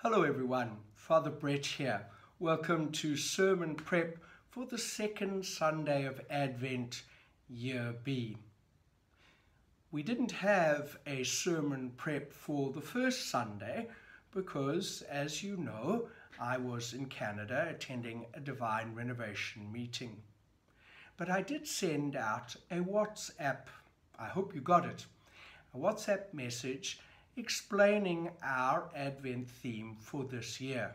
Hello everyone, Father Brett here. Welcome to Sermon Prep for the second Sunday of Advent, Year B. We didn't have a sermon prep for the first Sunday because, as you know, I was in Canada attending a Divine Renovation meeting. But I did send out a WhatsApp, I hope you got it, a WhatsApp message explaining our Advent theme for this year.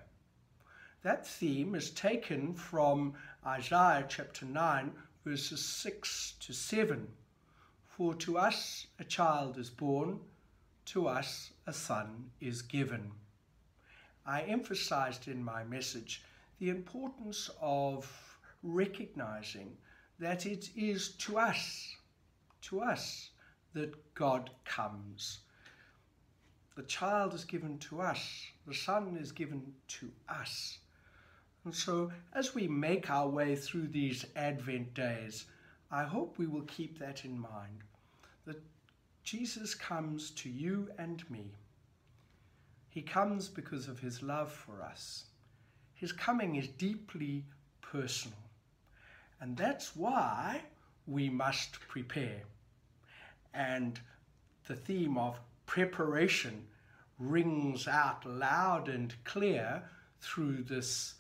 That theme is taken from Isaiah chapter 9, verses 6 to 7. For to us a child is born, to us a son is given. I emphasized in my message the importance of recognizing that it is to us that God comes. The child is given to us, the son is given to us. And so as we make our way through these Advent days, I hope we will keep that in mind, that Jesus comes to you and me. He comes because of his love for us. His coming is deeply personal. And that's why we must prepare. And the theme of preparation rings out loud and clear through this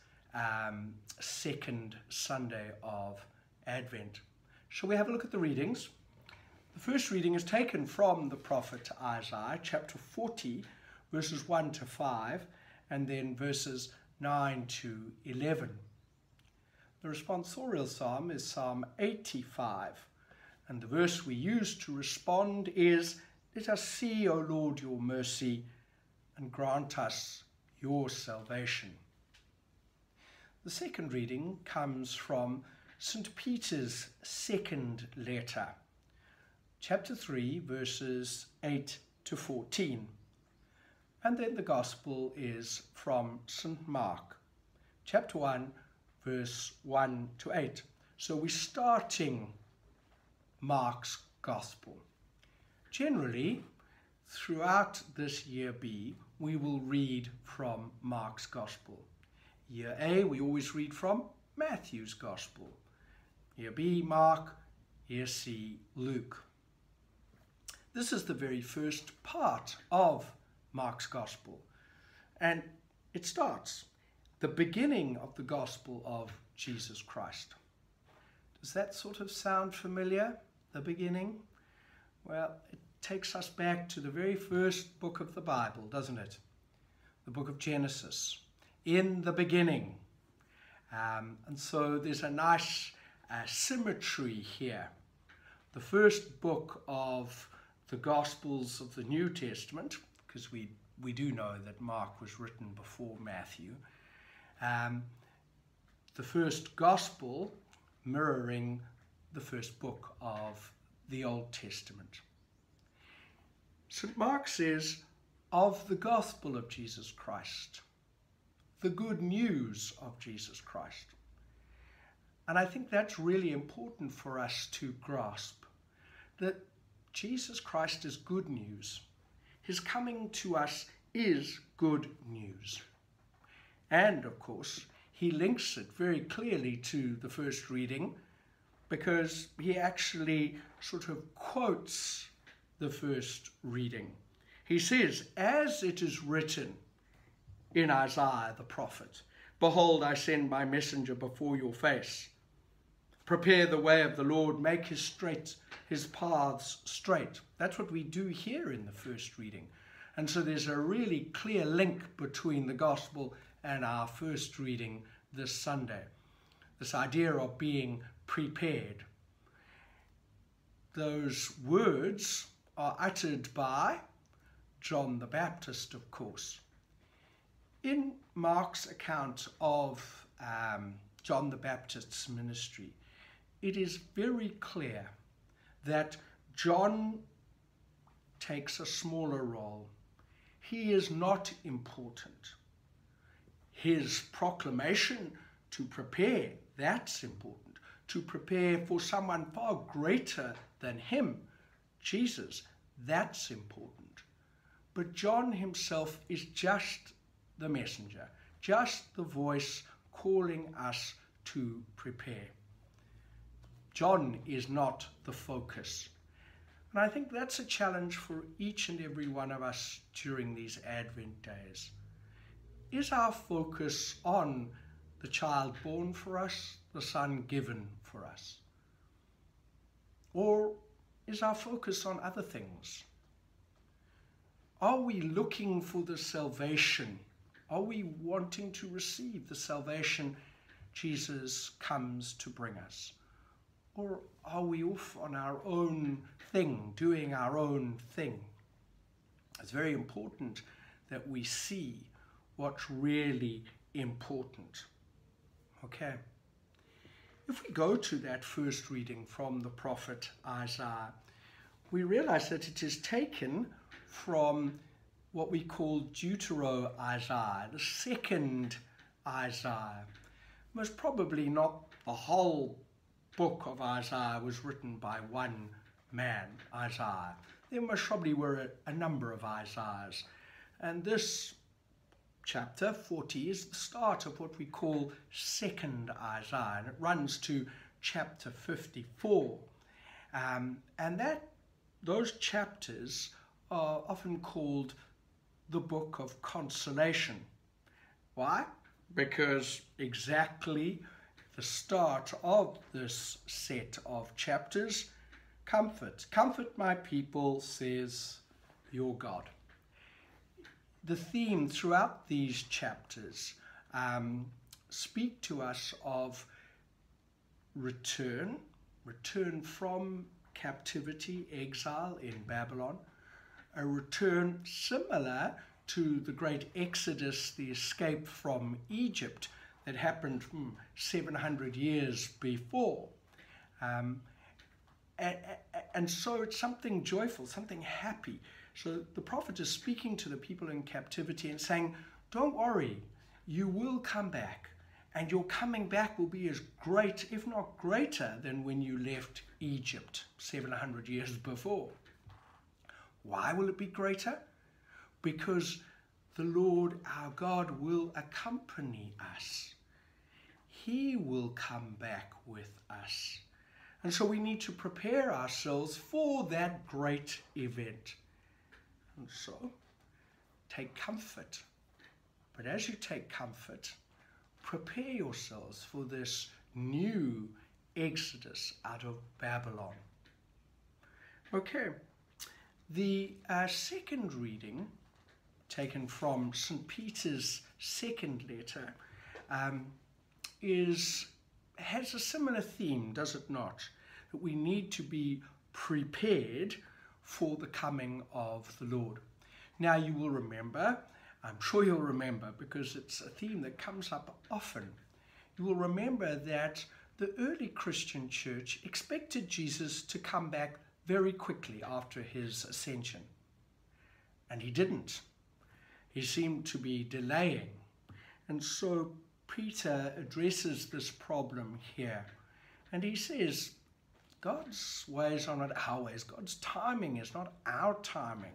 second Sunday of Advent. Shall we have a look at the readings? The first reading is taken from the prophet Isaiah, chapter 40, verses 1 to 5, and then verses 9 to 11. The responsorial psalm is Psalm 85, and the verse we use to respond is, "Let us see, O Lord, your mercy, and grant us your salvation." The second reading comes from St. Peter's second letter, chapter 3, verses 8 to 14. And then the Gospel is from St. Mark, chapter 1, verse 1 to 8. So we're starting Mark's Gospel. Generally, throughout this Year B, we will read from Mark's Gospel. Year A, we always read from Matthew's Gospel. Year B, Mark. Year C, Luke. This is the very first part of Mark's Gospel. And it starts, the beginning of the Gospel of Jesus Christ. Does that sort of sound familiar, the beginning? Well, it takes us back to the very first book of the Bible, doesn't it? The book of Genesis, in the beginning. And so there's a nice symmetry here. The first book of the Gospels of the New Testament, because we do know that Mark was written before Matthew, the first Gospel mirroring the first book of the Old Testament. St. Mark says, of the gospel of Jesus Christ, the good news of Jesus Christ. And I think that's really important for us to grasp, that Jesus Christ is good news. His coming to us is good news. And of course, he links it very clearly to the first reading because he actually sort of quotes the first reading. He says, as it is written in Isaiah the prophet, "Behold, I send my messenger before your face. Prepare the way of the Lord, make his paths straight." That's what we do here in the first reading. And so there's a really clear link between the gospel and our first reading this Sunday. This idea of being prepared. Those words are uttered by John the Baptist, of course. In Mark's account of John the Baptist's ministry, it is very clear that John takes a smaller role. He is not important. His proclamation to prepare, that's important. To prepare for someone far greater than him, Jesus, that's important. But John himself is just the messenger, just the voice calling us to prepare. John is not the focus. And I think that's a challenge for each and every one of us during these Advent days. Is our focus on the child born for us, the Son given for us? Or is our focus on other things? Are we looking for the salvation? Are we wanting to receive the salvation Jesus comes to bring us? Or are we off on our own thing, doing our own thing? It's very important that we see what's really important. Okay. If we go to that first reading from the prophet Isaiah, we realize that it is taken from what we call Deutero-Isaiah, the second Isaiah. Most probably not the whole book of Isaiah was written by one man, Isaiah. There most probably were a number of Isaiahs. And this chapter 40 is the start of what we call second Isaiah, and it runs to chapter 54. And those chapters are often called the book of consolation. Why? Because exactly the start of this set of chapters, comfort my people, says your God. The theme throughout these chapters speak to us of return from captivity, exile in Babylon, a return similar to the great Exodus, the escape from Egypt that happened 700 years before. And so it's something joyful, something happy. So the prophet is speaking to the people in captivity and saying, don't worry, you will come back, and your coming back will be as great, if not greater, than when you left Egypt 700 years before. Why will it be greater? Because the Lord our God will accompany us. He will come back with us. And so we need to prepare ourselves for that great event. And so, take comfort. But as you take comfort, prepare yourselves for this new exodus out of Babylon. Okay, the second reading, taken from St. Peter's second letter, has a similar theme, does it not? That we need to be prepared for the coming of the Lord. Now you will remember, I'm sure you'll remember, because it's a theme that comes up often, you will remember that the early Christian church expected Jesus to come back very quickly after his ascension. And he didn't. He seemed to be delaying. And so Peter addresses this problem here. And he says, God's ways are not our ways. God's timing is not our timing.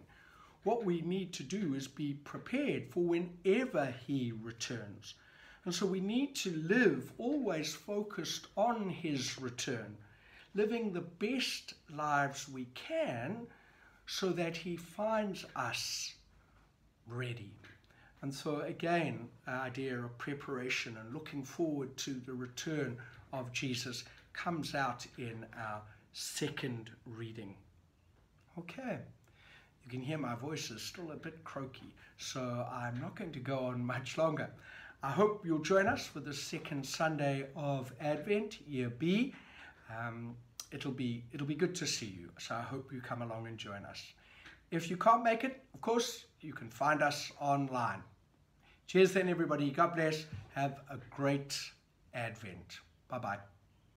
What we need to do is be prepared for whenever he returns. And so we need to live always focused on his return, living the best lives we can so that he finds us ready. And so again, the idea of preparation and looking forward to the return of Jesus comes out in our second reading. Okay, you can hear my voice is still a bit croaky, so I'm not going to go on much longer. I hope you'll join us for the second Sunday of Advent, Year B. It'll be good to see you, so I hope you come along and join us. If you can't make it, of course, you can find us online. Cheers then, everybody. God bless. Have a great Advent. Bye-bye.